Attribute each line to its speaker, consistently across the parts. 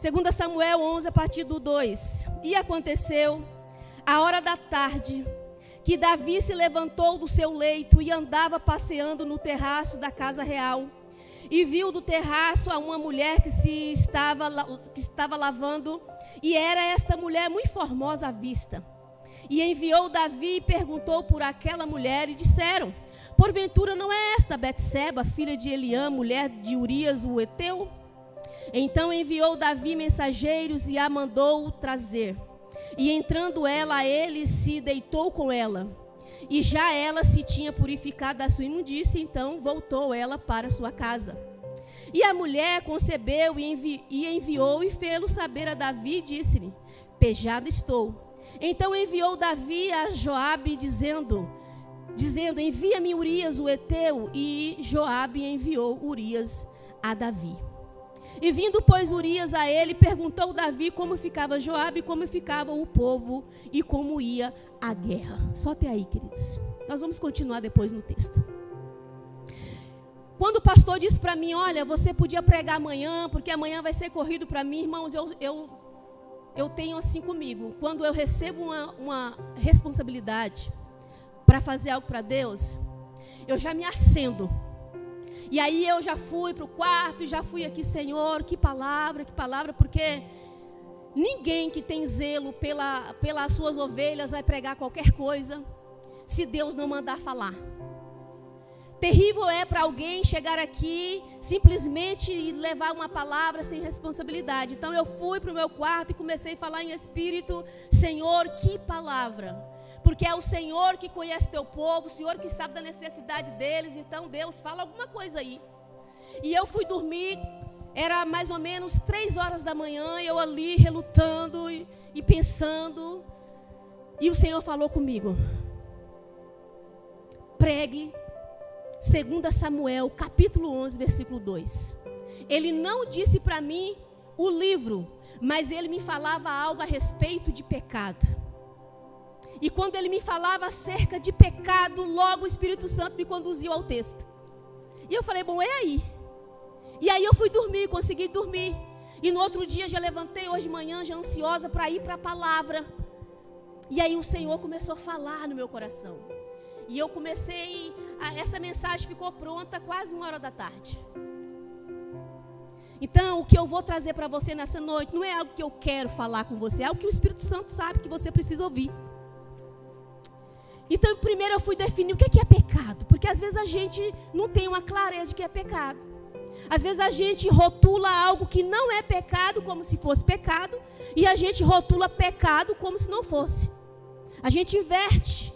Speaker 1: 2 Samuel 11, a partir do 2. E aconteceu, à hora da tarde, que Davi se levantou do seu leito e andava passeando no terraço da casa real. E viu do terraço a uma mulher que estava lavando, e era esta mulher muito formosa à vista. E enviou Davi e perguntou por aquela mulher, e disseram: porventura não é esta Betseba, filha de Eliã, mulher de Urias o Heteu? Então enviou Davi mensageiros e a mandou trazer. E entrando ela a ele, se deitou com ela. E já ela se tinha purificado da sua imundícia, então voltou ela para sua casa. E a mulher concebeu e enviou e fê-lo saber a Davi, e disse-lhe: pejada estou. Então enviou Davi a Joabe, dizendo: envia-me Urias o Heteu. E Joabe enviou Urias a Davi. E vindo, pois, Urias a ele, perguntou Davi como ficava Joabe, como ficava o povo e como ia a guerra. Só até aí, queridos. Nós vamos continuar depois no texto. Quando o pastor disse para mim: olha, você podia pregar amanhã, porque amanhã vai ser corrido para mim, irmãos, eu tenho assim comigo. Quando eu recebo uma responsabilidade para fazer algo para Deus, eu já me acendo. E aí eu já fui para o quarto e já fui aqui: Senhor, que palavra, porque ninguém que tem zelo pelas suas ovelhas vai pregar qualquer coisa se Deus não mandar falar. Terrível é para alguém chegar aqui simplesmente e levar uma palavra sem responsabilidade. Então eu fui para o meu quarto e comecei a falar em espírito: Senhor, que palavra. Porque é o Senhor que conhece teu povo, o Senhor que sabe da necessidade deles. Então Deus, fala alguma coisa aí. E eu fui dormir, era mais ou menos 3 horas da manhã, eu ali relutando e pensando. E o Senhor falou comigo: pregue 2 Samuel, capítulo 11, versículo 2. Ele não disse para mim o livro, mas ele me falava algo a respeito de pecado. E quando ele me falava acerca de pecado, logo o Espírito Santo me conduziu ao texto. E eu falei: bom, é aí. E aí eu fui dormir, consegui dormir. E no outro dia já levantei, hoje de manhã, já ansiosa para ir para a palavra. E aí o Senhor começou a falar no meu coração. E eu comecei, essa mensagem ficou pronta quase 1 hora da tarde. Então, o que eu vou trazer para você nessa noite não é algo que eu quero falar com você, é algo que o Espírito Santo sabe que você precisa ouvir. Então, primeiro eu fui definir o que é pecado. Porque às vezes a gente não tem uma clareza de que é pecado. Às vezes a gente rotula algo que não é pecado como se fosse pecado. E a gente rotula pecado como se não fosse. A gente inverte.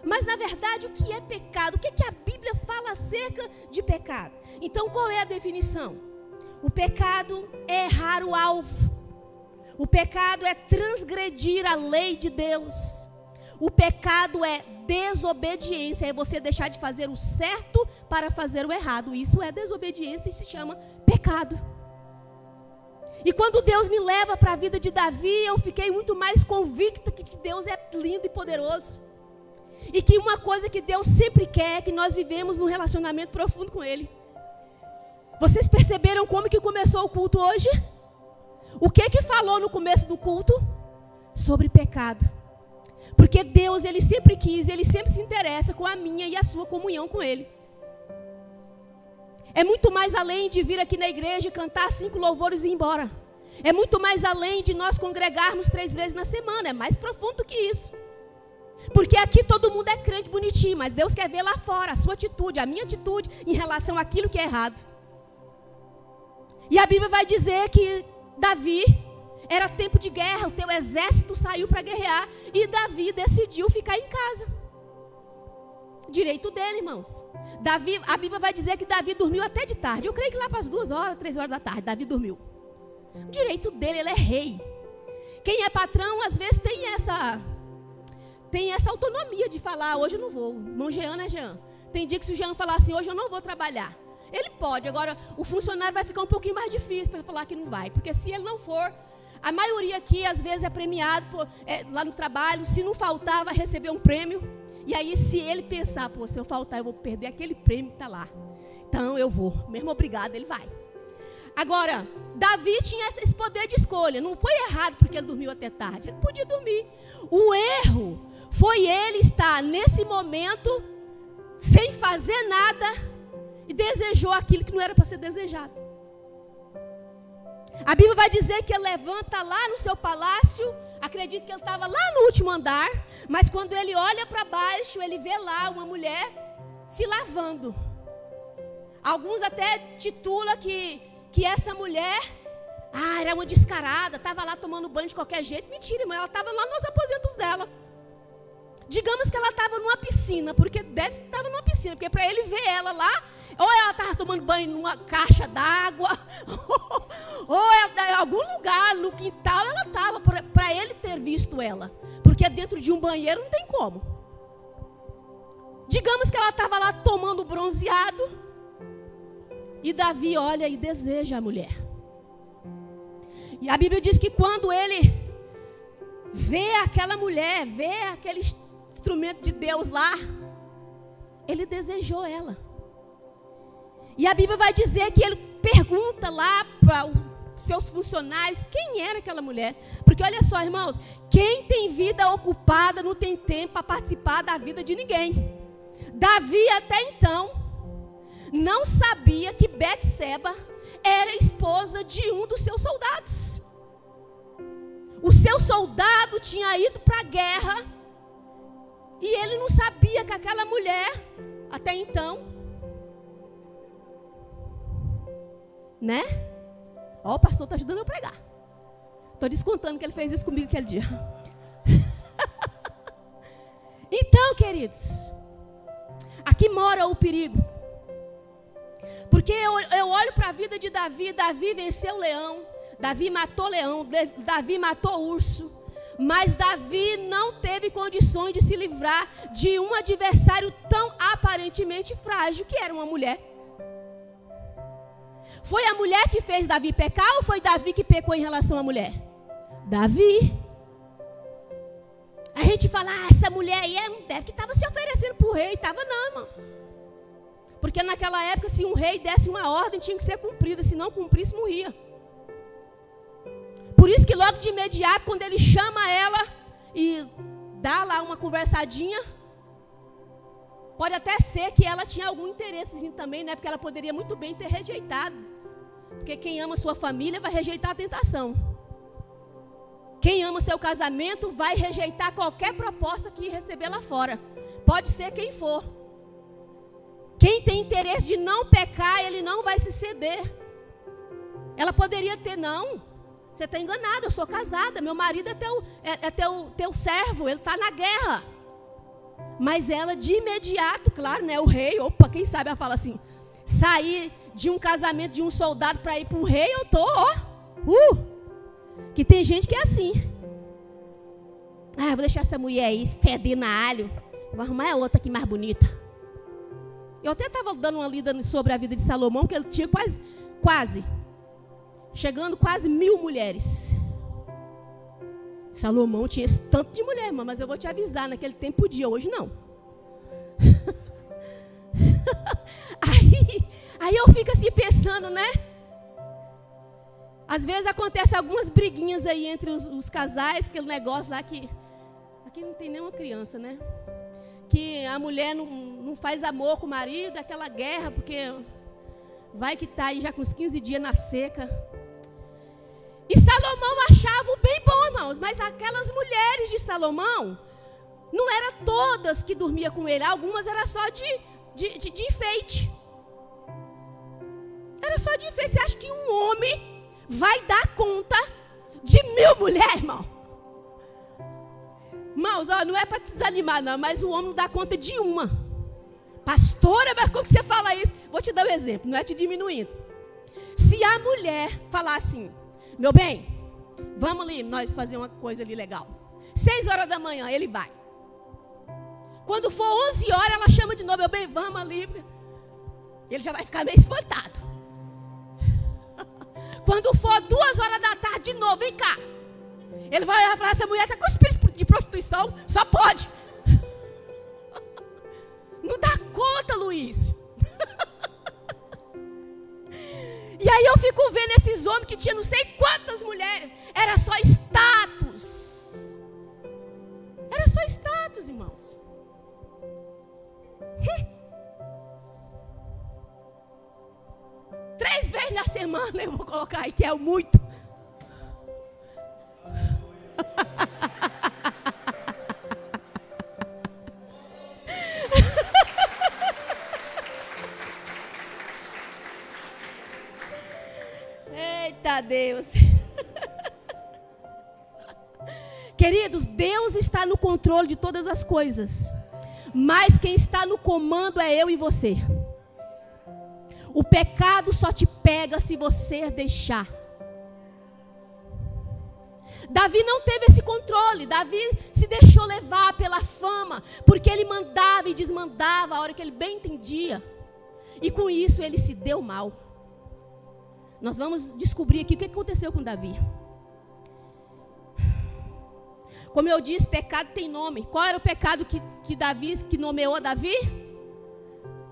Speaker 1: Mas na verdade, o que é pecado? O que a Bíblia fala acerca de pecado? Então, qual é a definição? O pecado é errar o alvo. O pecado é transgredir a lei de Deus. O pecado é desobediência, é você deixar de fazer o certo para fazer o errado. Isso é desobediência e se chama pecado. E quando Deus me leva para a vida de Davi, eu fiquei muito mais convicta que Deus é lindo e poderoso. E que uma coisa que Deus sempre quer é que nós vivemos num relacionamento profundo com Ele. Vocês perceberam como que começou o culto hoje? O que falou no começo do culto? Sobre pecado. Porque Deus, Ele sempre quis, Ele sempre se interessa com a minha e a sua comunhão com Ele. É muito mais além de vir aqui na igreja e cantar 5 louvores e ir embora. É muito mais além de nós congregarmos 3 vezes na semana. É mais profundo que isso. Porque aqui todo mundo é crente bonitinho, mas Deus quer ver lá fora a sua atitude, a minha atitude em relação àquilo que é errado. E a Bíblia vai dizer que Davi, era tempo de guerra, o teu exército saiu para guerrear e Davi decidiu ficar em casa. Direito dele, irmãos. A Bíblia vai dizer que Davi dormiu até de tarde. Eu creio que lá para as 2 horas, 3 horas da tarde, Davi dormiu. Direito dele, ele é rei. Quem é patrão, às vezes tem essa autonomia de falar: hoje eu não vou. Irmão Jean, né, Jean? Tem dia que se o Jean falar assim: hoje eu não vou trabalhar, ele pode. Agora, o funcionário vai ficar um pouquinho mais difícil para falar que não vai. Porque se ele não for, a maioria aqui, às vezes, é premiado lá no trabalho. Se não faltar, vai receber um prêmio. E aí, se ele pensar: pô, se eu faltar, eu vou perder aquele prêmio que está lá. Então, eu vou. Mesmo obrigado, ele vai. Agora, Davi tinha esse poder de escolha. Não foi errado porque ele dormiu até tarde. Ele podia dormir. O erro foi ele estar nesse momento sem fazer nada e desejou aquilo que não era para ser desejado. A Bíblia vai dizer que ele levanta lá no seu palácio. Acredito que ele estava lá no último andar. Mas quando ele olha para baixo, ele vê lá uma mulher se lavando. Alguns até titulam que essa mulher, era uma descarada, estava lá tomando banho de qualquer jeito. Mentira, irmão, ela estava lá nos aposentos dela. Digamos que ela estava numa piscina, porque estava numa piscina, porque para ele ver ela lá, ou ela estava tomando banho numa caixa d'água, ou em algum lugar, no quintal, ela estava, para ele ter visto ela. Porque dentro de um banheiro não tem como. Digamos que ela estava lá tomando bronzeado, e Davi olha e deseja a mulher. E a Bíblia diz que quando ele vê aquela mulher, vê aquele instrumento de Deus lá, ele desejou ela. E a Bíblia vai dizer que ele pergunta lá para os seus funcionários quem era aquela mulher. Porque olha só, irmãos, quem tem vida ocupada não tem tempo para participar da vida de ninguém. Davi até então não sabia que Betseba era esposa de um dos seus soldados. O seu soldado tinha ido para a guerra e ele não sabia que aquela mulher, até então, né? Ó, o pastor está ajudando eu a pregar. Estou descontando que ele fez isso comigo aquele dia. Então, queridos, aqui mora o perigo. Porque eu olho para a vida de Davi. Davi venceu o leão, Davi matou leão, Davi matou urso. Mas Davi não teve condições de se livrar de um adversário tão aparentemente frágil, que era uma mulher. Foi a mulher que fez Davi pecar ou foi Davi que pecou em relação à mulher? Davi. A gente fala, essa mulher aí deve que estava se oferecendo para o rei. Estava não, irmão. Porque naquela época, se um rei desse uma ordem, tinha que ser cumprida. Se não cumprisse, morria. Por isso que logo de imediato, quando ele chama ela e dá lá uma conversadinha, pode até ser que ela tinha algum interesse também, né? Porque ela poderia muito bem ter rejeitado. Porque quem ama sua família vai rejeitar a tentação. Quem ama seu casamento vai rejeitar qualquer proposta que receber lá fora. Pode ser quem for. Quem tem interesse de não pecar, ele não vai se ceder. Ela poderia ter, não, você está enganado, eu sou casada, meu marido é teu servo, ele está na guerra. Mas ela de imediato, claro, né, o rei, quem sabe ela fala assim, sair de um casamento de um soldado para ir para um rei, eu tô, que tem gente que é assim. Vou deixar essa mulher aí fedendo a alho, vou arrumar outra aqui mais bonita. Eu até estava dando uma lida sobre a vida de Salomão, que ele tinha chegando quase 1000 mulheres. Salomão tinha esse tanto de mulher, irmã, mas eu vou te avisar, naquele tempo podia, hoje não. aí eu fico assim pensando, né? Às vezes acontece algumas briguinhas aí entre os casais, aquele negócio lá que... Aqui não tem nenhuma criança, né? Que a mulher não faz amor com o marido, aquela guerra, porque vai que está aí já com uns 15 dias na seca. E Salomão achava o bem bom, irmãos, mas aquelas mulheres de Salomão, não eram todas que dormiam com ele, algumas eram só de enfeite. Era só de enfeite. Você acha que um homem vai dar conta de 1000 mulheres, irmão? Irmãos, não é para te desanimar não, mas o homem não dá conta de uma. Pastora, mas como você fala isso? Vou te dar um exemplo, não é te diminuindo. Se a mulher falar assim, meu bem, vamos ali, nós fazer uma coisa ali legal. 6 horas da manhã, ele vai. Quando for 11 horas, ela chama de novo, meu bem, vamos ali. Ele já vai ficar meio espantado. Quando for 2 horas da tarde de novo, vem cá. Ele vai falar, essa mulher está com espírito de prostituição, só pode. Não dá conta, Luiz. E aí eu fico vendo esses homens que tinham não sei quantas mulheres. Era só status. Era só status, irmãos. 3 vezes na semana eu vou colocar aí, que é muito. Eita Deus. Queridos, Deus está no controle de todas as coisas. Mas quem está no comando é eu e você. O pecado só te pega se você deixar. Davi não teve esse controle. Davi se deixou levar pela fama, porque ele mandava e desmandava a hora que ele bem entendia. E com isso ele se deu mal. Nós vamos descobrir aqui o que aconteceu com Davi. Como eu disse, pecado tem nome. Qual era o pecado que nomeou Davi?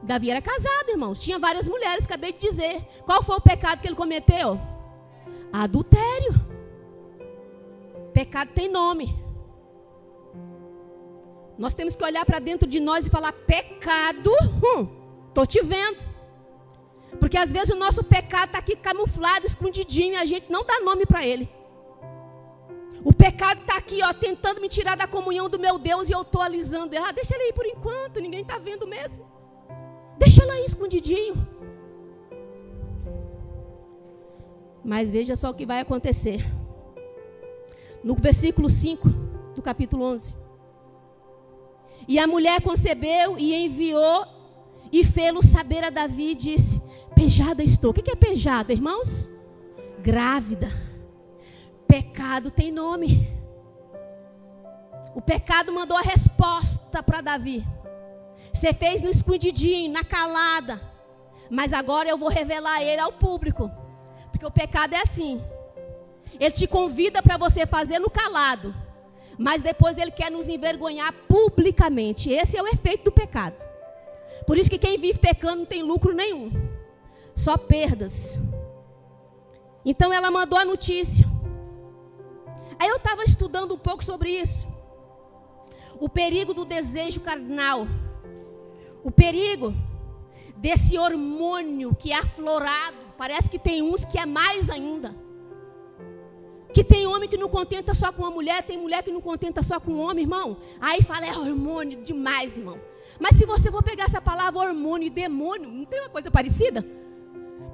Speaker 1: Davi era casado, irmãos. Tinha várias mulheres, acabei de dizer. Qual foi o pecado que ele cometeu? Adultério. Pecado tem nome. Nós temos que olhar para dentro de nós e falar: pecado, estou te vendo. Porque às vezes o nosso pecado está aqui camuflado, escondidinho, e a gente não dá nome para ele. O pecado está aqui, ó, tentando me tirar da comunhão do meu Deus, e eu estou alisando. Deixa ele aí por enquanto, ninguém está vendo mesmo. Deixa ele aí escondidinho. Mas veja só o que vai acontecer. No versículo 5 do capítulo 11. E a mulher concebeu e enviou e fê-lo saber a Davi, e disse: pejada estou. O que é pejada, irmãos? Grávida. Pecado tem nome. O pecado mandou a resposta para Davi. Você fez no escondidinho, na calada, mas agora eu vou revelar ele ao público. Porque o pecado é assim. Ele te convida para você fazer no calado, mas depois ele quer nos envergonhar publicamente. Esse é o efeito do pecado. Por isso que quem vive pecando não tem lucro nenhum, só perdas. Então ela mandou a notícia. Aí eu estava estudando um pouco sobre isso. O perigo do desejo carnal. O perigo desse hormônio que é aflorado. Parece que tem uns que é mais ainda. Que tem homem que não contenta só com uma mulher, tem mulher que não contenta só com um homem, irmão. Aí fala, é hormônio demais, irmão. Mas se você for pegar essa palavra hormônio e demônio, não tem uma coisa parecida?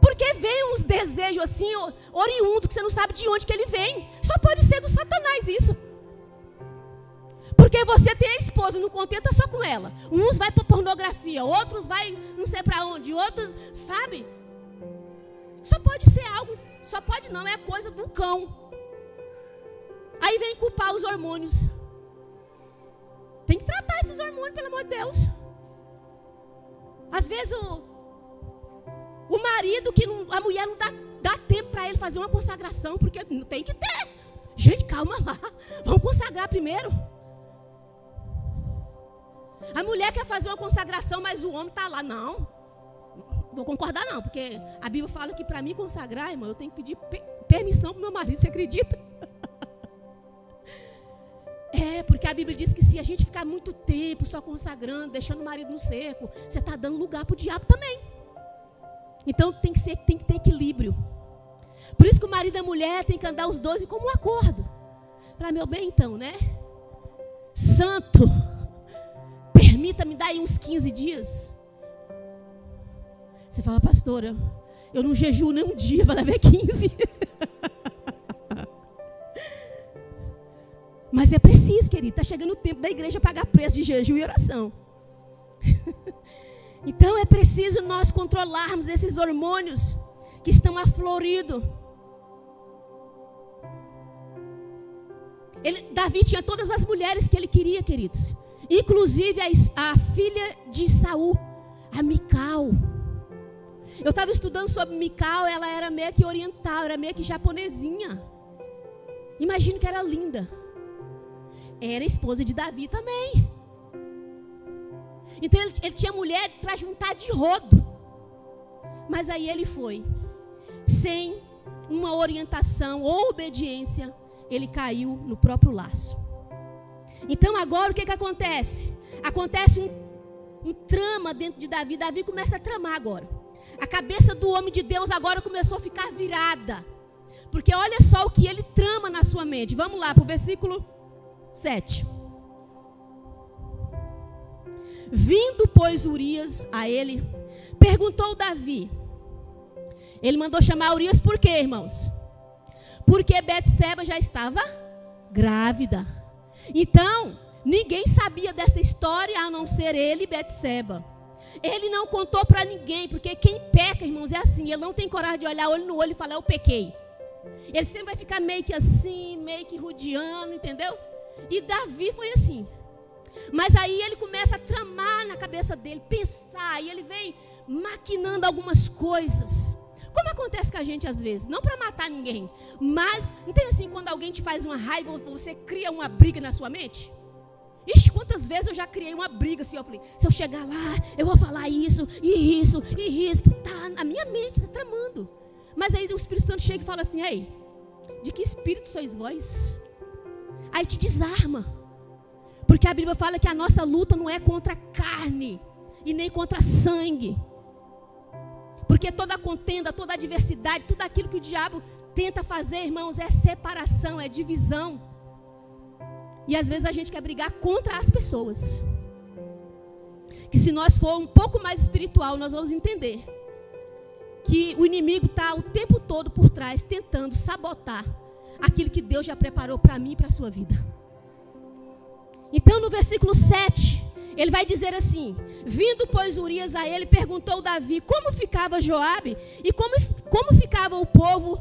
Speaker 1: Porque vem uns desejos assim, oriundos, que você não sabe de onde que ele vem. Só pode ser do Satanás isso. Porque você tem a esposa, não contenta só com ela. Uns vai para pornografia, outros vai não sei para onde, outros, sabe? Só pode ser algo, só pode não, é coisa do cão. Aí vem culpar os hormônios. Tem que tratar esses hormônios, pelo amor de Deus. Às vezes o marido, que não, a mulher não dá tempo para ele fazer uma consagração, porque não tem que ter. Gente, calma lá. Vamos consagrar primeiro. A mulher quer fazer uma consagração, mas o homem está lá. Não, vou concordar não, porque a Bíblia fala que para mim consagrar, irmão, eu tenho que pedir permissão para o meu marido, você acredita? É, porque a Bíblia diz que se a gente ficar muito tempo só consagrando, deixando o marido no cerco, você está dando lugar para o diabo também. Então tem que ter equilíbrio. Por isso que o marido e a mulher tem que andar os dois em comum acordo. Para meu bem então, né? Santo, permita-me dar aí uns 15 dias. Você fala, pastora, eu não jejuo nem um dia, vai levar 15. Mas é preciso, querido, está chegando o tempo da igreja pagar preço de jejum e oração. Então é preciso nós controlarmos esses hormônios que estão afloridos. Davi tinha todas as mulheres que ele queria, queridos. Inclusive a filha de Saul, a Mical. Eu estava estudando sobre Mical, ela era meio que oriental, era meio que japonesinha. Imagino que era linda. Era esposa de Davi também. Então ele tinha mulher para juntar de rodo. Mas aí ele foi, sem uma orientação ou obediência, ele caiu no próprio laço. Então agora o que acontece? Acontece um trama dentro de Davi. Davi começa a tramar agora. A cabeça do homem de Deus agora começou a ficar virada. Porque olha só o que ele trama na sua mente. Vamos lá para o versículo 7. Vindo, pois, Urias a ele, perguntou Davi. Ele mandou chamar Urias por quê, irmãos? Porque Betseba já estava grávida. Então, ninguém sabia dessa história a não ser ele e Betseba. Ele não contou para ninguém, porque quem peca, irmãos, é assim. Ele não tem coragem de olhar olho no olho e falar, eu pequei. Ele sempre vai ficar meio que assim, meio que rodeando, entendeu? E Davi foi assim. Mas aí ele começa a tramar na cabeça dele, pensar, e ele vem maquinando algumas coisas. Como acontece com a gente às vezes, não para matar ninguém, mas não tem assim, quando alguém te faz uma raiva, você cria uma briga na sua mente? Ixi, quantas vezes eu já criei uma briga assim, eu falei, se eu chegar lá, eu vou falar isso, e isso, e isso, tá na minha mente, tá tramando. Mas aí o Espírito Santo chega e fala assim, ei, de que espírito sois vós? Aí te desarma. Porque a Bíblia fala que a nossa luta não é contra a carne e nem contra sangue. Porque toda contenda, toda adversidade, tudo aquilo que o diabo tenta fazer, irmãos, é separação, é divisão. E às vezes a gente quer brigar contra as pessoas. Que se nós for um pouco mais espiritual, nós vamos entender que o inimigo está o tempo todo por trás, tentando sabotar aquilo que Deus já preparou para mim e para a sua vida. Então no versículo 7, ele vai dizer assim, vindo pois Urias a ele, perguntou Davi, como ficava Joabe e como ficava o povo,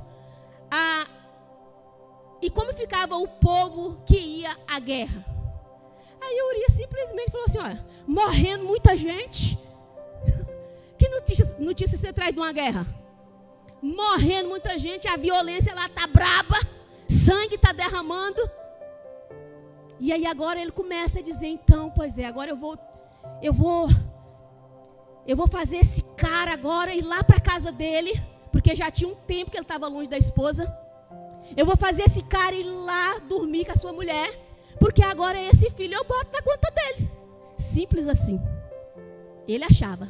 Speaker 1: que ia à guerra. Aí Urias simplesmente falou assim, olha, morrendo muita gente. Que notícia você traz de uma guerra? Morrendo muita gente, a violência lá está braba, sangue está derramando. E aí agora ele começa a dizer, então, pois é, agora eu vou fazer esse cara agora ir lá para a casa dele, porque já tinha um tempo que ele estava longe da esposa. Eu vou fazer esse cara ir lá dormir com a sua mulher, porque agora esse filho eu boto na conta dele. Simples assim. Ele achava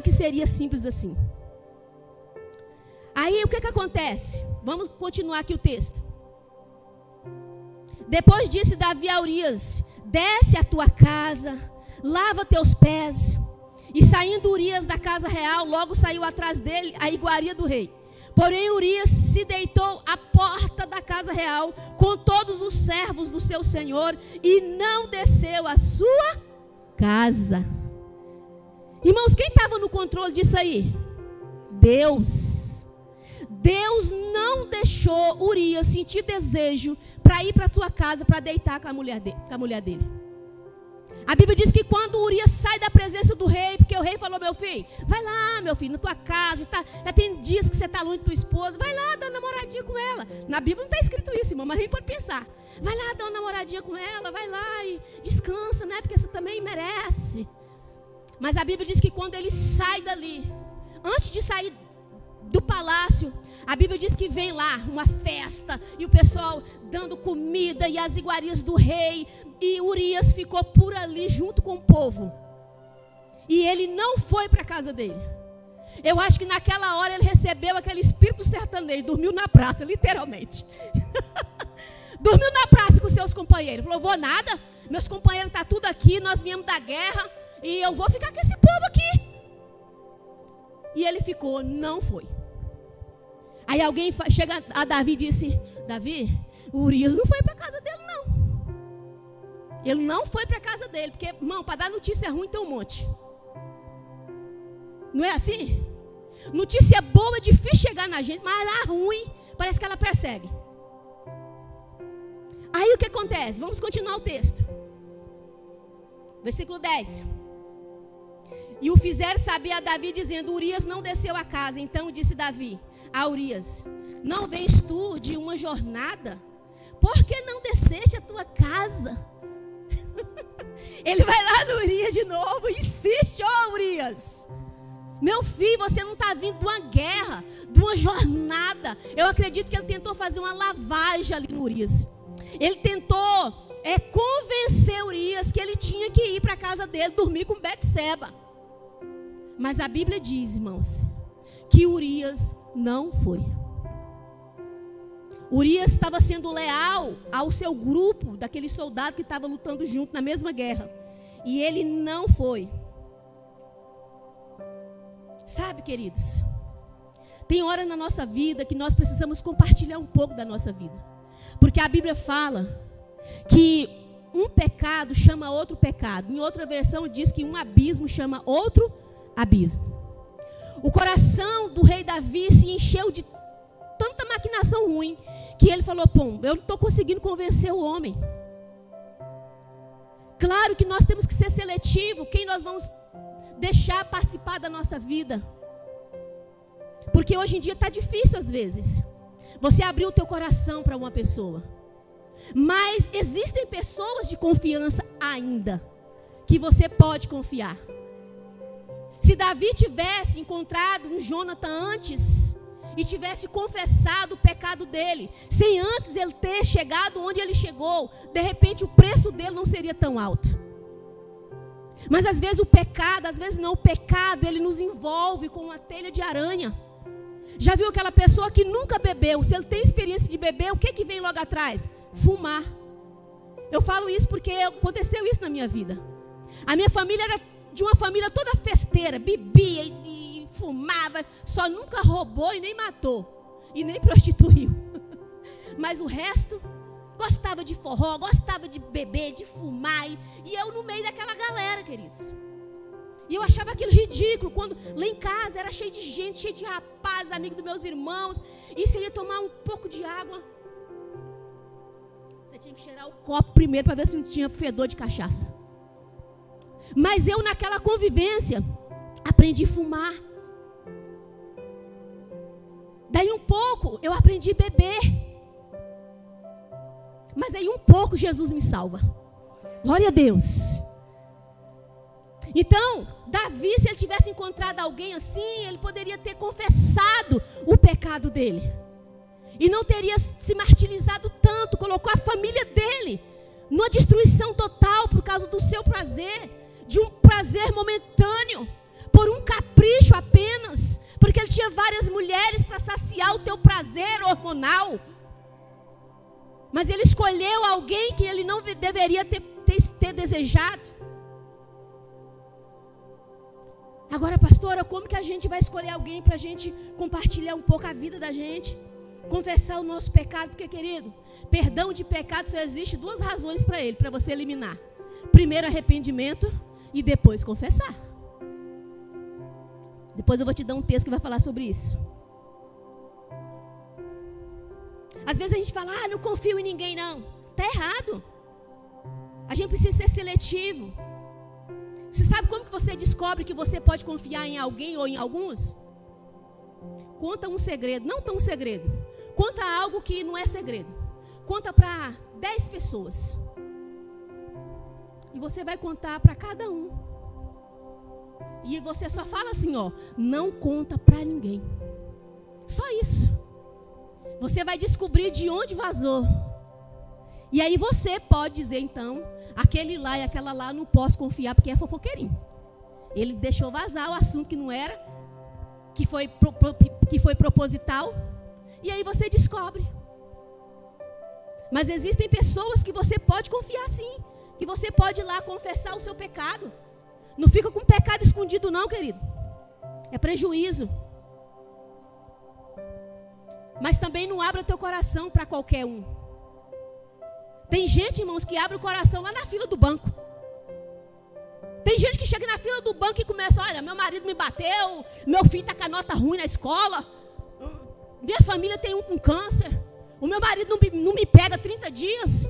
Speaker 1: que seria simples assim. Aí o que acontece? Vamos continuar aqui o texto. Depois disse Davi a Urias, desce à tua casa, lava teus pés. E saindo Urias da casa real, logo saiu atrás dele a iguaria do rei. Porém Urias se deitou à porta da casa real, com todos os servos do seu senhor, e não desceu à sua casa. Irmãos, quem estava no controle disso aí? Deus. Deus não deixou Urias sentir desejo para ir para a sua casa, para deitar com a mulher dele. A Bíblia diz que quando Urias sai da presença do rei, porque o rei falou, meu filho, vai lá, meu filho, na tua casa, já tem dias que você está longe da tua esposa, vai lá dar uma namoradinha com ela. Na Bíblia não está escrito isso, irmão, mas a gente pode pensar. Vai lá dar uma namoradinha com ela, vai lá e descansa, né, porque você também merece. Mas a Bíblia diz que quando ele sai dali, antes de sair do palácio, a Bíblia diz que vem lá uma festa, e o pessoal dando comida, e as iguarias do rei, e Urias ficou por ali junto com o povo, e ele não foi para a casa dele. Eu acho que naquela hora ele recebeu aquele espírito sertanejo, dormiu na praça, literalmente. Dormiu na praça com seus companheiros, falou, vou nada, meus companheiros estão tudo aqui, nós viemos da guerra, e eu vou ficar com esse povo aqui. E ele ficou, não foi. Aí alguém chega a Davi e disse, Davi, o Urias não foi para a casa dele não. Ele não foi para a casa dele, porque, irmão, para dar notícia ruim tem um monte. Não é assim? Notícia boa é difícil chegar na gente, mas a ruim parece que ela persegue. Aí o que acontece? Vamos continuar o texto. Versículo 10. E o fizeram saber a Davi, dizendo, Urias não desceu a casa. Então disse Davi a Urias, não vens tu de uma jornada? Por que não desceste a tua casa? Ele vai lá no Urias de novo e insiste, ó Urias, Meu filho, você não está vindo de uma guerra, de uma jornada. Eu acredito que ele tentou fazer uma lavagem ali no Urias. Ele tentou convencer Urias que ele tinha que ir para a casa dele, dormir com Betseba. Mas a Bíblia diz, irmãos, que Urias não foi. Urias estava sendo leal ao seu grupo, daquele soldado que estava lutando junto na mesma guerra. E ele não foi. Sabe, queridos, tem hora na nossa vida que nós precisamos compartilhar um pouco da nossa vida. Porque a Bíblia fala que um pecado chama outro pecado. Em outra versão diz que um abismo chama outro abismo. O coração do rei Davi se encheu de tanta maquinação ruim que ele falou, pô, eu não estou conseguindo convencer o homem. Claro que nós temos que ser seletivo quem nós vamos deixar participar da nossa vida. Porque hoje em dia está difícil às vezes você abrir o teu coração para uma pessoa. Mas existem pessoas de confiança ainda que você pode confiar. Se Davi tivesse encontrado um Jonathan antes e tivesse confessado o pecado dele, sem antes ele ter chegado onde ele chegou, de repente o preço dele não seria tão alto. Mas às vezes o pecado, às vezes não, o pecado ele nos envolve com uma teia de aranha. Já viu aquela pessoa que nunca bebeu? Se ele tem experiência de beber, o que vem logo atrás? Fumar. Eu falo isso porque aconteceu isso na minha vida. A minha família era de uma família toda festeira, bebia e fumava, só nunca roubou e nem matou, e nem prostituiu. Mas o resto, gostava de forró, gostava de beber, de fumar, e eu no meio daquela galera, queridos. E eu achava aquilo ridículo, quando lá em casa era cheio de gente, cheio de rapazes, amigos dos meus irmãos, e você ia tomar um pouco de água, você tinha que cheirar o copo primeiro para ver se não tinha fedor de cachaça. Mas eu naquela convivência aprendi a fumar. Daí um pouco eu aprendi a beber. Mas aí um pouco Jesus me salva. Glória a Deus. Então, Davi, se ele tivesse encontrado alguém assim, ele poderia ter confessado o pecado dele. E não teria se martirizado tanto, colocou a família dele numa destruição total por causa do seu prazer. De um prazer momentâneo, por um capricho apenas, porque ele tinha várias mulheres para saciar o teu prazer hormonal. Mas ele escolheu alguém que ele não deveria ter desejado. Agora, pastora, como que a gente vai escolher alguém para a gente compartilhar um pouco a vida da gente? Confessar o nosso pecado, porque, querido, perdão de pecado só existe duas razões para ele, para você eliminar. Primeiro, arrependimento. E depois confessar. Depois eu vou te dar um texto que vai falar sobre isso. Às vezes a gente fala, não confio em ninguém não. Está errado. A gente precisa ser seletivo. Você sabe como que você descobre que você pode confiar em alguém ou em alguns? Conta um segredo, não tão um segredo. Conta algo que não é segredo. Conta para 10 pessoas. E você vai contar para cada um. E você só fala assim, não conta para ninguém. Só isso. Você vai descobrir de onde vazou. E aí você pode dizer, então, aquele lá e aquela lá não posso confiar porque é fofoqueirinho. Ele deixou vazar o assunto que não era, que foi proposital. E aí você descobre. Mas existem pessoas que você pode confiar sim. Que você pode ir lá confessar o seu pecado. Não fica com pecado escondido não, querido. É prejuízo. Mas também não abra teu coração para qualquer um. Tem gente, irmãos, que abre o coração lá na fila do banco. Tem gente que chega na fila do banco e começa, olha, meu marido me bateu, meu filho está com a nota ruim na escola, minha família tem um com câncer, o meu marido não me pega 30 dias.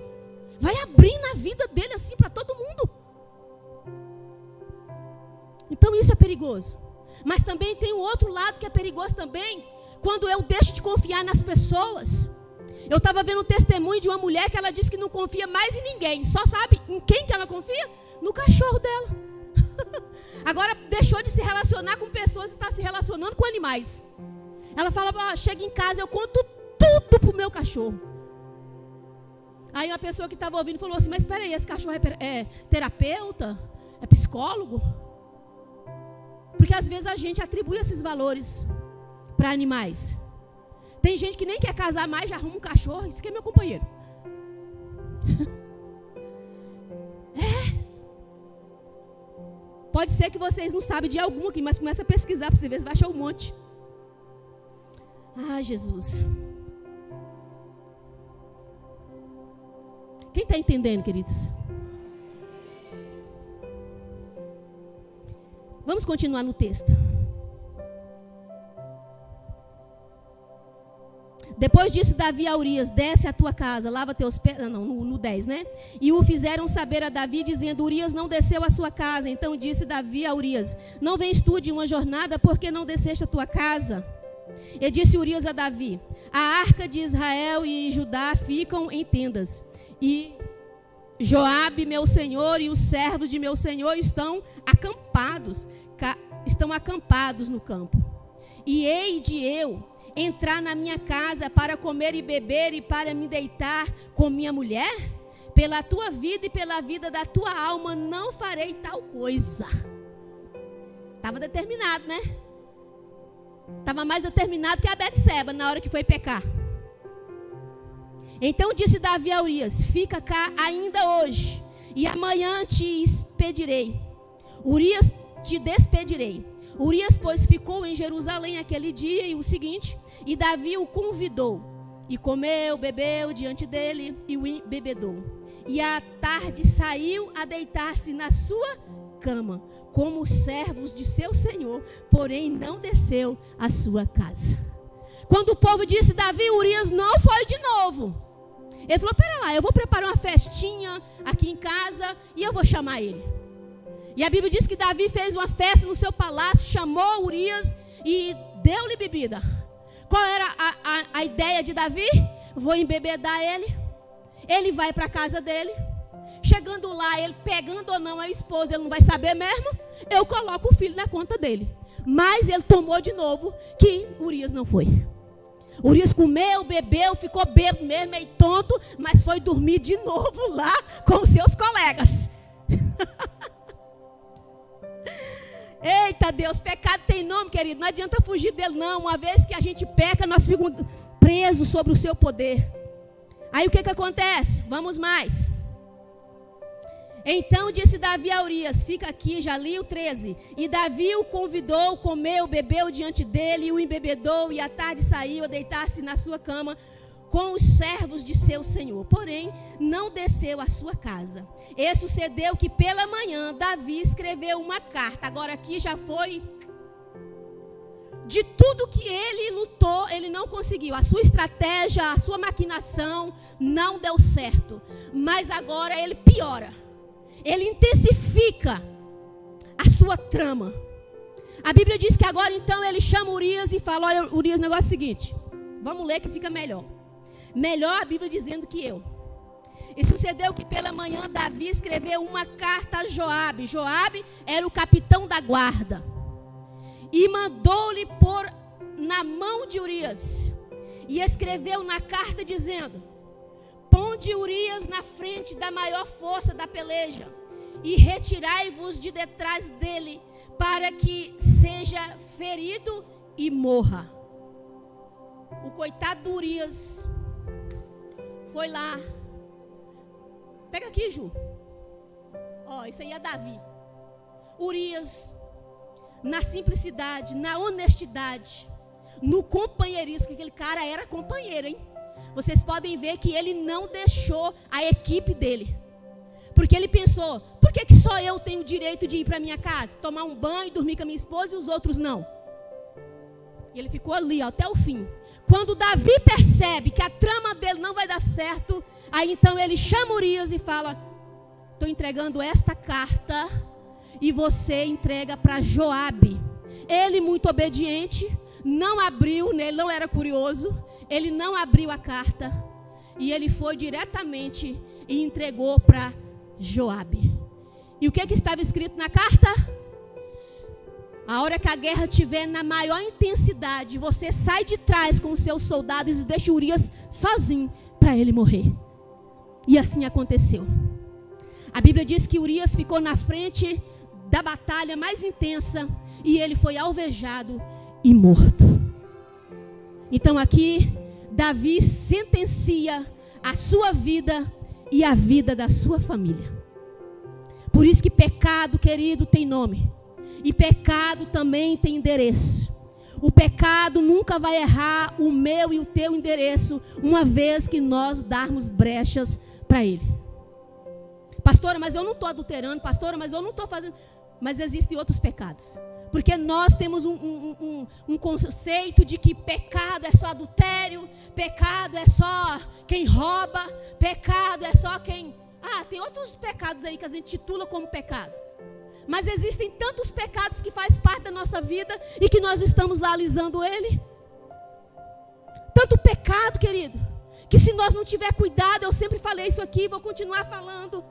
Speaker 1: Vai abrir na vida dele assim para todo mundo. Então isso é perigoso. Mas também tem o outro lado que é perigoso também. Quando eu deixo de confiar nas pessoas. Eu estava vendo um testemunho de uma mulher que ela disse que não confia mais em ninguém. Só sabe em quem que ela confia? No cachorro dela. Agora deixou de se relacionar com pessoas e está se relacionando com animais. Ela fala, chega em casa, eu conto tudo pro meu cachorro. Aí uma pessoa que estava ouvindo falou assim, mas espera aí, esse cachorro é terapeuta? É psicólogo? Porque às vezes a gente atribui esses valores para animais. Tem gente que nem quer casar mais, já arruma um cachorro, isso aqui é meu companheiro. Pode ser que vocês não sabem de algum aqui, mas começa a pesquisar para você ver se vai achar um monte. Jesus. Quem está entendendo, queridos? Vamos continuar no texto. Depois disso, Davi a Urias, desce à tua casa, lava teus pés, no 10, né? E o fizeram saber a Davi, dizendo, Urias não desceu à sua casa. Então disse Davi a Urias, não vens tu de uma jornada, porque não desceste à tua casa? E disse Urias a Davi, a arca de Israel e Judá ficam em tendas, e Joabe, meu senhor, e os servos de meu senhor estão acampados no campo. E hei de eu entrar na minha casa para comer e beber e para me deitar com minha mulher? Pela tua vida e pela vida da tua alma não farei tal coisa. Estava determinado, né? Estava mais determinado que a Betseba na hora que foi pecar. Então disse Davi a Urias, fica cá ainda hoje, e amanhã te expedirei. Urias, te despedirei. Urias, pois, ficou em Jerusalém aquele dia e o seguinte, e Davi o convidou, e comeu, bebeu diante dele, e o embebedou. E à tarde saiu a deitar-se na sua cama, como os servos de seu senhor, porém não desceu à sua casa. Quando o povo disse, Davi, Urias não foi de novo. Ele falou, pera lá, eu vou preparar uma festinha aqui em casa e eu vou chamar ele. E a Bíblia diz que Davi fez uma festa no seu palácio, chamou Urias e deu-lhe bebida. Qual era a ideia de Davi? Vou embebedar ele. Ele vai para a casa dele. Chegando lá, ele pegando ou não a esposa, ele não vai saber mesmo. Eu coloco o filho na conta dele. Mas ele tomou de novo que Urias não foi. Urias comeu, bebeu, ficou bêbado mesmo, meio tonto, mas foi dormir de novo lá com os seus colegas. Eita Deus, pecado tem nome, querido, não adianta fugir dele não. Uma vez que a gente peca, nós ficamos presos sobre o seu poder. Aí o que acontece? Vamos mais. Então disse Davi a Urias, fica aqui, já li o 13. E Davi o convidou, comeu, bebeu diante dele, o embebedou, e à tarde saiu a deitar-se na sua cama com os servos de seu senhor. Porém, não desceu à sua casa. E sucedeu que pela manhã Davi escreveu uma carta. Agora aqui já foi... De tudo que ele lutou, ele não conseguiu. A sua estratégia, a sua maquinação não deu certo. Mas agora ele piora. Ele intensifica a sua trama. A Bíblia diz que agora então ele chama Urias e fala, olha Urias, o negócio é o seguinte. Vamos ler que fica melhor. Melhor a Bíblia dizendo que eu. E sucedeu que pela manhã Davi escreveu uma carta a Joabe. Joabe era o capitão da guarda. E mandou-lhe pôr na mão de Urias. E escreveu na carta dizendo, ponde Urias na frente da maior força da peleja, e retirai-vos de detrás dele, para que seja ferido e morra. O coitado do Urias foi lá. Pega aqui, Ju. Ó, isso aí é Davi. Urias, na simplicidade, na honestidade, no companheirismo, porque aquele cara era companheiro, hein? Vocês podem ver que ele não deixou a equipe dele. Porque ele pensou, por que só eu tenho o direito de ir para minha casa? Tomar um banho, dormir com a minha esposa e os outros não? E ele ficou ali até o fim. Quando Davi percebe que a trama dele não vai dar certo, aí então ele chama Urias e fala, estou entregando esta carta e você entrega para Joabe. Ele muito obediente, não abriu, ele não era curioso. Ele não abriu a carta e ele foi diretamente e entregou para Joabe. E o que estava escrito na carta? A hora que a guerra estiver na maior intensidade, você sai de trás com os seus soldados e deixa Urias sozinho para ele morrer. E assim aconteceu. A Bíblia diz que Urias ficou na frente da batalha mais intensa e ele foi alvejado e morto. Então aqui, Davi sentencia a sua vida e a vida da sua família. Por isso que pecado, querido, tem nome. E pecado também tem endereço. O pecado nunca vai errar o meu e o teu endereço, uma vez que nós darmos brechas para ele. Pastora, mas eu não estou adulterando. Pastora, mas eu não estou fazendo... Mas existem outros pecados. Porque nós temos um conceito de que pecado é só adultério, pecado é só quem rouba, pecado é só quem... tem outros pecados aí que a gente titula como pecado. Mas existem tantos pecados que faz parte da nossa vida e que nós estamos lá alisando ele. Tanto pecado, querido, que se nós não tiver cuidado, eu sempre falei isso aqui, vou continuar falando.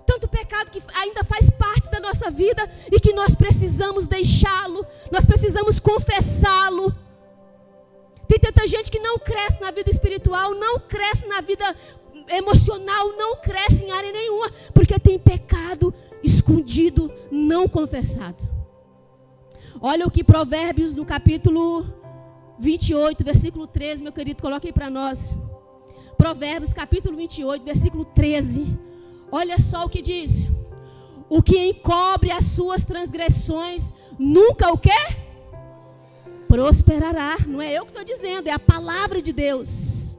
Speaker 1: Tanto pecado que ainda faz parte da nossa vida e que nós precisamos deixá-lo, nós precisamos confessá-lo. Tem tanta gente que não cresce na vida espiritual, não cresce na vida emocional, não cresce em área nenhuma, porque tem pecado escondido, não confessado. Olha o que Provérbios no capítulo 28, versículo 13, meu querido, coloque aí para nós. Provérbios capítulo 28, versículo 13. Olha só o que diz. O que encobre as suas transgressões, nunca o quê? Prosperará. Não é eu que estou dizendo, é a palavra de Deus.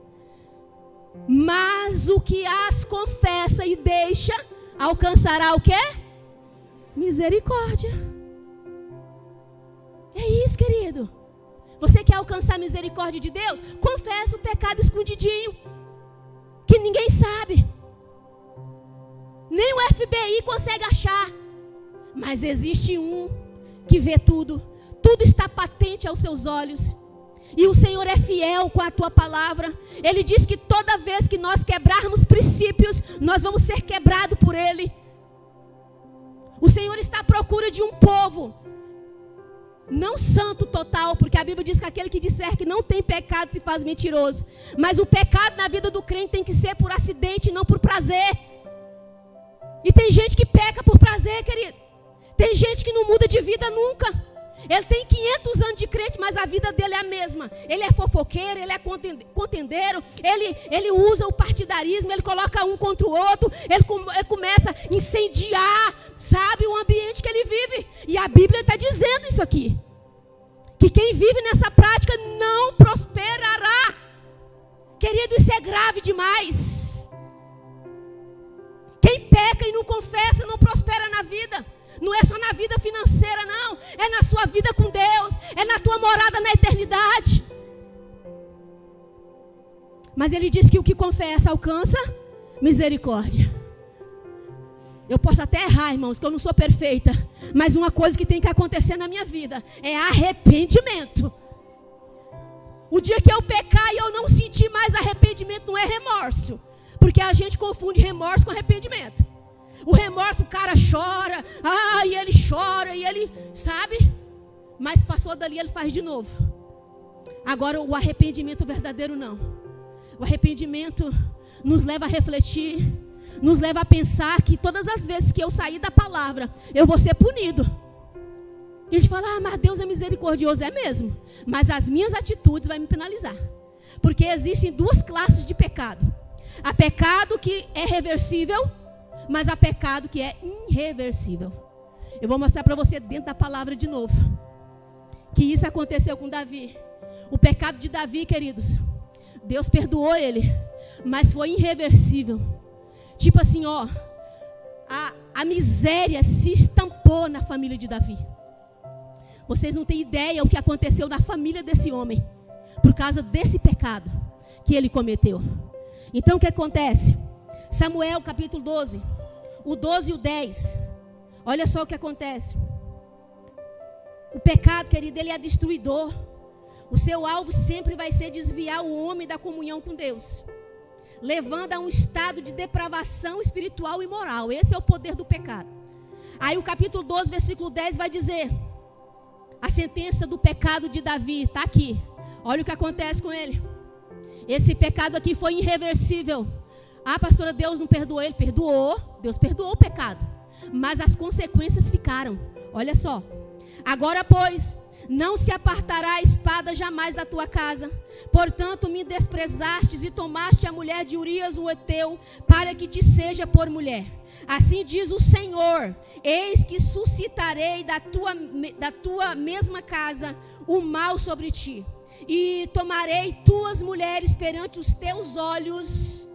Speaker 1: Mas o que as confessa e deixa, alcançará o quê? Misericórdia. É isso, querido. Você quer alcançar a misericórdia de Deus? Confessa o pecado escondidinho, que ninguém sabe. Nem o FBI consegue achar. Mas existe um que vê tudo. Tudo está patente aos seus olhos. E o Senhor é fiel com a tua palavra. Ele diz que toda vez que nós quebrarmos princípios, nós vamos ser quebrados por Ele. O Senhor está à procura de um povo, não santo total, porque a Bíblia diz que aquele que disser que não tem pecado se faz mentiroso. Mas o pecado na vida do crente tem que ser por acidente, não por prazer. E tem gente que peca por prazer, querido. Tem gente que não muda de vida nunca. Ele tem 500 anos de crente, mas a vida dele é a mesma. Ele é fofoqueiro, ele é contendeiro, ele usa o partidarismo, ele coloca um contra o outro, ele começa a incendiar, sabe, o ambiente que ele vive. E a Bíblia está dizendo isso aqui, que quem vive nessa prática não prosperará. Querido, isso é grave demais. Quem peca e não confessa não prospera na vida. Não é só na vida financeira, não. É na sua vida com Deus. É na tua morada na eternidade. Mas ele diz que o que confessa alcança misericórdia. Eu posso até errar, irmãos, que eu não sou perfeita. Mas uma coisa que tem que acontecer na minha vida é arrependimento. O dia que eu pecar e eu não sentir mais arrependimento, não é remorso. Porque a gente confunde remorso com arrependimento. O remorso, o cara chora, e ele chora, e ele, sabe? Mas passou dali, ele faz de novo. Agora o arrependimento verdadeiro não. O arrependimento nos leva a refletir, nos leva a pensar que todas as vezes que eu sair da palavra, eu vou ser punido. E a gente fala, mas Deus é misericordioso, é mesmo. Mas as minhas atitudes vão me penalizar. Porque existem duas classes de pecado. Há pecado que é reversível, mas há pecado que é irreversível. Eu vou mostrar para você dentro da palavra de novo, que isso aconteceu com Davi. O pecado de Davi, queridos, Deus perdoou ele, mas foi irreversível. Tipo assim, a miséria se estampou na família de Davi. Vocês não têm ideia o que aconteceu na família desse homem, por causa desse pecado que ele cometeu. Então o que acontece? Samuel capítulo 12, o 12 e o 10. Olha só o que acontece. O pecado, querido, ele é destruidor. O seu alvo sempre vai ser desviar o homem da comunhão com Deus, levando a um estado de depravação espiritual e moral. Esse é o poder do pecado. Aí o capítulo 12, versículo 10 vai dizer: a sentença do pecado de Davi está aqui. Olha o que acontece com ele. Esse pecado aqui foi irreversível. Ah, pastora, Deus não perdoou ele. Perdoou, Deus perdoou o pecado, mas as consequências ficaram. Olha só: agora, pois, não se apartará a espada jamais da tua casa. Portanto, me desprezastes e tomaste a mulher de Urias o Heteu, para que te seja por mulher. Assim diz o Senhor: eis que suscitarei da tua mesma casa o mal sobre ti, e tomarei tuas mulheres perante os teus olhos,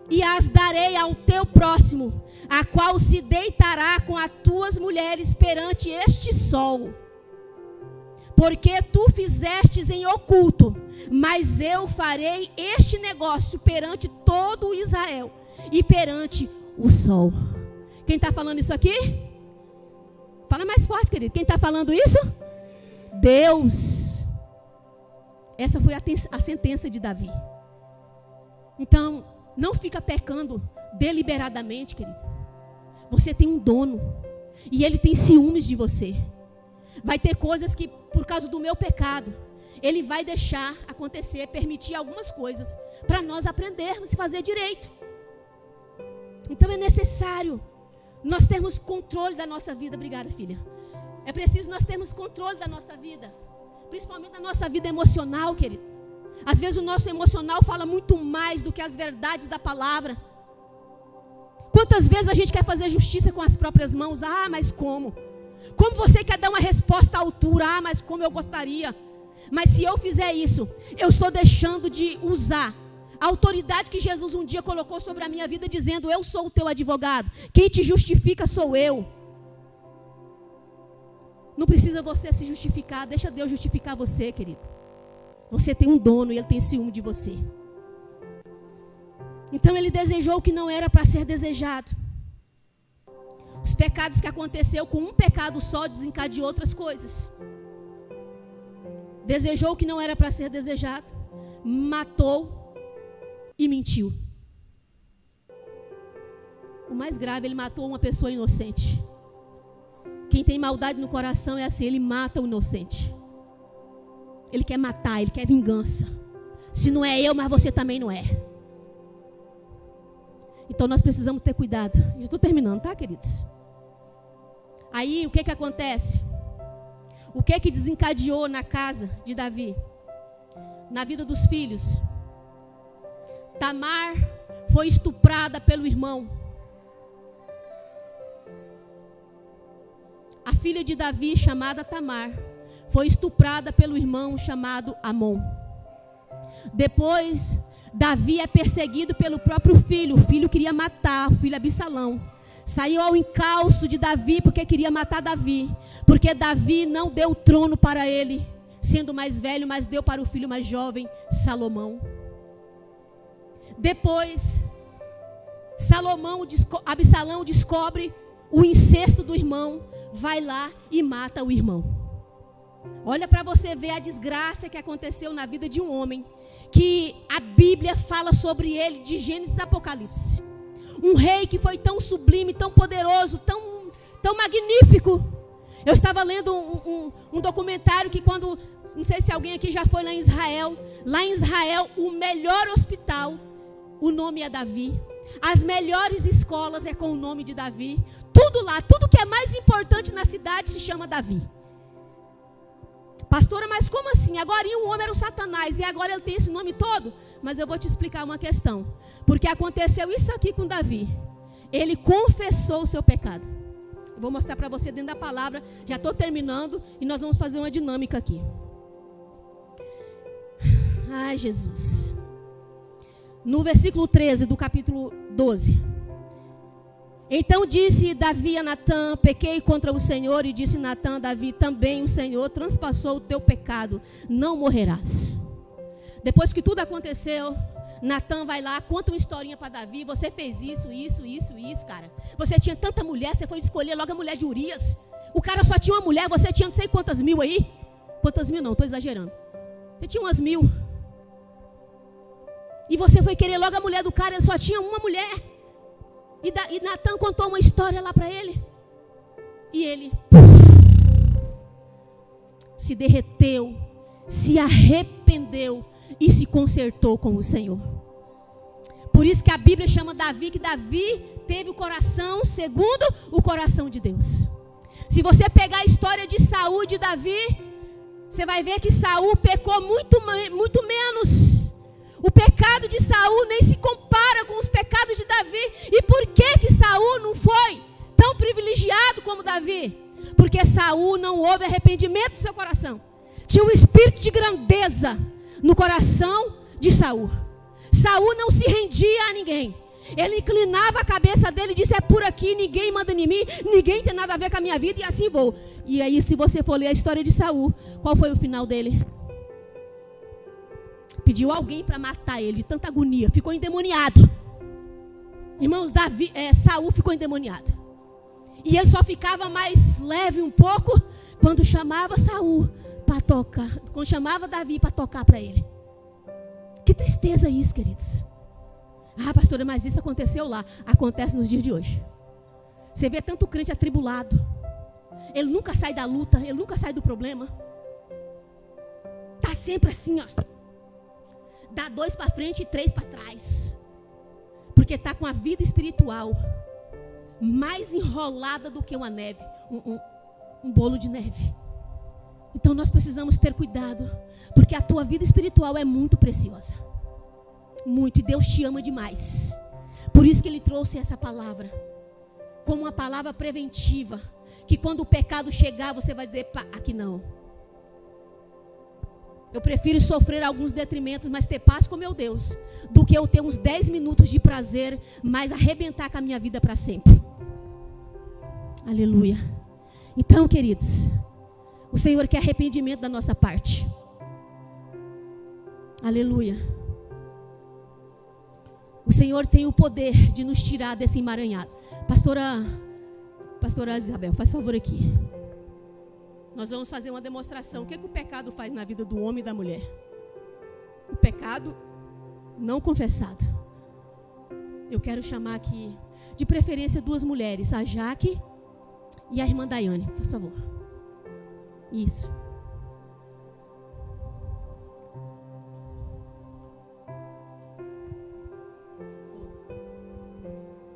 Speaker 1: e as darei ao teu próximo, a qual se deitará com as tuas mulheres perante este sol. Porque tu fizestes em oculto, mas eu farei este negócio perante todo Israel e perante o sol. Quem está falando isso aqui? Fala mais forte, querido. Quem está falando isso? Deus. Essa foi a sentença de Davi. Então, não fica pecando deliberadamente, querido. Você tem um dono e ele tem ciúmes de você. Vai ter coisas que, por causa do meu pecado, ele vai deixar acontecer, permitir algumas coisas para nós aprendermos e fazer direito. Então é necessário nós termos controle da nossa vida. Obrigada, filha. É preciso nós termos controle da nossa vida, principalmente da nossa vida emocional, querido. Às vezes o nosso emocional fala muito mais do que as verdades da palavra. Quantas vezes a gente quer fazer justiça com as próprias mãos? Ah, mas como? Como você quer dar uma resposta à altura? Ah, mas como eu gostaria. Mas se eu fizer isso, eu estou deixando de usar a autoridade que Jesus um dia colocou sobre a minha vida, dizendo: eu sou o teu advogado, quem te justifica sou eu. Não precisa você se justificar, deixa Deus justificar você, querido. Você tem um dono e ele tem ciúme de você. Então ele desejou o que não era para ser desejado. Os pecados que aconteceu com um pecado só desencadeou outras coisas. Desejou o que não era para ser desejado, matou e mentiu. O mais grave, ele matou uma pessoa inocente. Quem tem maldade no coração é assim, ele mata o inocente. Ele quer matar, ele quer vingança. Se não é eu, mas você também não é. Então nós precisamos ter cuidado. Já estou terminando, tá, queridos? Aí o que acontece? O que desencadeou na casa de Davi? Na vida dos filhos? Tamar foi estuprada pelo irmão. A filha de Davi, chamada Tamar, foi estuprada pelo irmão chamado Amon. Depois, Davi é perseguido pelo próprio filho. O filho queria matar, o filho Absalão. Saiu ao encalço de Davi porque queria matar Davi. Porque Davi não deu o trono para ele, sendo mais velho, mas deu para o filho mais jovem, Salomão. Depois, Absalão descobre o incesto do irmão, vai lá e mata o irmão. Olha para você ver a desgraça que aconteceu na vida de um homem, que a Bíblia fala sobre ele de Gênesis a Apocalipse. Um rei que foi tão sublime, tão poderoso, tão magnífico. Eu estava lendo um documentário que não sei se alguém aqui já foi lá em Israel. Lá em Israel, o melhor hospital, o nome é Davi. As melhores escolas é com o nome de Davi. Tudo lá, tudo que é mais importante na cidade se chama Davi. Pastora, mas como assim? Agora um homem era o Satanás e agora ele tem esse nome todo? Mas eu vou te explicar uma questão. Porque aconteceu isso aqui com Davi. Ele confessou o seu pecado. Eu vou mostrar para você dentro da palavra. Já estou terminando e nós vamos fazer uma dinâmica aqui. Ai, Jesus. No versículo 13 do capítulo 12. Então disse Davi a Natã: pequei contra o Senhor. E disse Natã a Davi: também o Senhor transpassou o teu pecado, não morrerás. Depois que tudo aconteceu, Natã vai lá, conta uma historinha para Davi: você fez isso, cara. Você tinha tanta mulher, você foi escolher logo a mulher de Urias. O cara só tinha uma mulher, você tinha não sei quantas mil aí. Quantas mil não, estou exagerando. Você tinha umas 1000. E você foi querer logo a mulher do cara, ele só tinha uma mulher. E Natã contou uma história lá para ele. E ele se derreteu, se arrependeu e se consertou com o Senhor. Por isso que a Bíblia chama Davi, que Davi teve o coração segundo o coração de Deus. Se você pegar a história de Saul e de Davi, você vai ver que Saul pecou muito menos. O pecado de Saul nem se compara com os pecados de Davi. E por que Saul não foi tão privilegiado como Davi? Porque Saul não houve arrependimento no seu coração. Tinha um espírito de grandeza no coração de Saul. Saul não se rendia a ninguém. Ele inclinava a cabeça dele e disse: é por aqui, ninguém manda em mim, ninguém tem nada a ver com a minha vida, e assim vou. E aí, se você for ler a história de Saul, qual foi o final dele? Pediu alguém para matar ele, de tanta agonia, ficou endemoniado. Irmãos, Saul ficou endemoniado. E ele só ficava mais leve um pouco quando chamava Saul para tocar, quando chamava Davi para tocar para ele. Que tristeza isso, queridos. Ah, pastora, mas isso aconteceu lá. Acontece nos dias de hoje. Você vê tanto crente atribulado. Ele nunca sai da luta, ele nunca sai do problema. Está sempre assim, ó. Dá 2 para frente e 3 para trás. Porque está com a vida espiritual mais enrolada do que uma neve. Um bolo de neve. Então nós precisamos ter cuidado. Porque a tua vida espiritual é muito preciosa. Muito, e Deus te ama demais. Por isso que Ele trouxe essa palavra como uma palavra preventiva, que quando o pecado chegar, você vai dizer: pá, aqui não. Eu prefiro sofrer alguns detrimentos, mas ter paz com meu Deus, do que eu ter uns 10 minutos de prazer, mas arrebentar com a minha vida para sempre. Aleluia. Então, queridos, o Senhor quer arrependimento da nossa parte. Aleluia. O Senhor tem o poder de nos tirar desse emaranhado. Pastora Isabel, faz favor aqui. Nós vamos fazer uma demonstração. O que o pecado faz na vida do homem e da mulher? O pecado não confessado. Eu quero chamar aqui, de preferência, 2 mulheres, a Jaque e a irmã Daiane. Faz favor. Isso.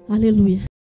Speaker 1: Aleluia.